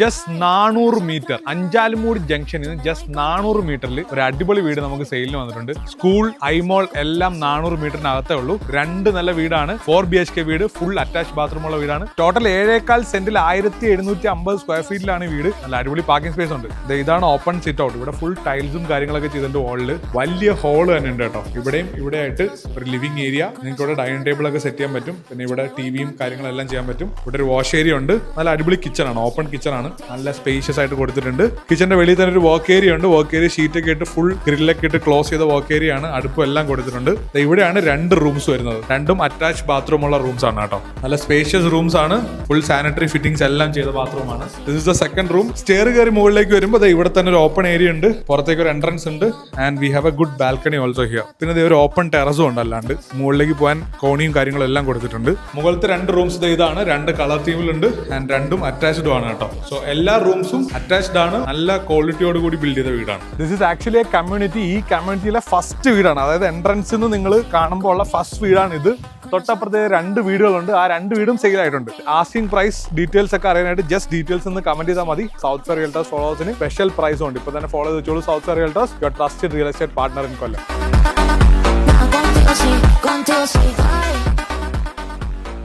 Just 400 metre അഞ്ചാലുമൂടി ജംഗ്ഷനിൽ നിന്ന് just 400 മീറ്ററിൽ ഒരു അടിപൊളി വീട് നമുക്ക് സെയിലിന് വന്നിട്ടുണ്ട്. സ്കൂൾ, ഐമോൾ എല്ലാം 400 മീറ്ററിനകത്തേ ഉള്ളൂ. രണ്ട് നല്ല വീടാണ്. 4 BHK വീട്, ഫുൾ അറ്റാച്ച് ബാത്റൂം ഉള്ള വീടാണ്. ടോട്ടൽ 7.4 സെന്റിൽ 1750 സ്ക്വയർ ഫീറ്റിലാണ് വീട്. നല്ല അടിപൊളി പാർക്കിംഗ് സ്പേസ് ഉണ്ട്. ഇതാണ് ഓപ്പൺ സിറ്റ് ഔട്ട്. ഇവിടെ ഫുൾ ടൈൽസും കാര്യങ്ങളൊക്കെ ചെയ്തിട്ടുണ്ട്. വാളില് വലിയ ഹോള് തന്നെ ഉണ്ട് കേട്ടോ. ഇവിടെയും ഇവിടെ ആയിട്ട് ഒരു ലിവിംഗ് ഏരിയ, നിങ്ങൾക്ക് ഇവിടെ ഡൈനിങ് ടേബിൾ ഒക്കെ സെറ്റ് ചെയ്യാൻ പറ്റും. പിന്നെ ഇവിടെ ടിവിയും കാര്യങ്ങളെല്ലാം ചെയ്യാൻ പറ്റും. ഇവിടെ ഒരു വാഷ് ഏരിയ ഉണ്ട്. നല്ല അടിപൊളി കിച്ചൺ ആണ്, ഓപ്പൺ കിച്ചൺ ആണ്. നല്ല സ്പേഷ്യസ് ആയിട്ട് കൊടുത്തിട്ടുണ്ട്. കിച്ചന്റെ വെളിയിൽ തന്നെ ഒരു വർക്ക് ഏരിയ ഉണ്ട്. വർക്ക് ഏരിയ ഷീറ്റ് ഒക്കെ ഇട്ട് ഫുൾ ഗ്രില്ലൊക്കെ ഇട്ട് ക്ലോസ് ചെയ്ത വർക്ക് ഏരിയ ആണ്. അടുപ്പും എല്ലാം കൊടുത്തിട്ടുണ്ട്. ഇവിടെയാണ് 2 റൂംസ് വരുന്നത്. രണ്ടും അറ്റാച്ച് ബാത്റൂം ഉള്ള റൂംസ് ആണ് കേട്ടോ. നല്ല സ്പേഷ്യസ് റൂംസ് ആണ്. ഫുൾ സാനിറ്ററി ഫിറ്റിംഗ്സ് എല്ലാം ചെയ്ത ബാത്റൂം ആണ്. This is the second room. Stair കയറി മുകളിലേക്ക് വരുമ്പോൾ ഇവിടെ തന്നെ ഒരു ഓപ്പൺ ഏരിയ ഉണ്ട്. പുറത്തേക്ക് ഒരു എൻട്രൻസ് ഉണ്ട്. And we have A good balcony also here. പിന്നെ ഒരു ഓപ്പൺ ടെറസും ഉണ്ട്. അല്ലാണ്ട് മുകളിലേക്ക് പോകാൻ കോണിയും കാര്യങ്ങളും എല്ലാം കൊടുത്തിട്ടുണ്ട്. മുകളിലത്തെ 2 റൂംസ് ഇതാണ്. 2 കളർ തീമിലുണ്ട്. ആൻഡ് രണ്ടും അറ്റാച്ച്ഡ് ആണ് കേട്ടോ. സോ എല്ലാ റൂംസും അറ്റാച്ച്ഡ് ആണ്. നല്ല ക്വാളിറ്റിയോട് കൂടി ബിൽഡ് ചെയ്ത വീടാണ്. This is actually A community. ഈ കമ്മ്യൂണിറ്റിയിലെ ഫസ്റ്റ് വീടാണ്. അതായത് എൻട്രൻസിൽ നിന്ന് നിങ്ങൾ കാണുമ്പോൾ ഉള്ള ഫസ്റ്റ് വീടാണ് ഇത്. തൊട്ടപ്പുറത്തെ 2 വീടുകളുണ്ട്. ആ 2 വീടും സെയിൽ ആയിട്ടുണ്ട്. ആസ്കിംഗ് പ്രൈസ് ഡീറ്റെയിൽസ് ഒക്കെ അറിയാനായിട്ട് ജസ്റ്റ് ഡീറ്റെയിൽസ് ഒന്ന് കമന്റ് ചെയ്താൽ മതി. സൗത്ത് ഫെയർ റിയൽറ്റേഴ്സ് ഫോളോവേഴ്സിന് സ്പെഷ്യൽ പ്രൈസും ഉണ്ട്. ഇപ്പൊ തന്നെ ഫോളോ ചെയ്ത് വെച്ചോളൂ. South fair realtors, your trusted real estate partner in Kollam.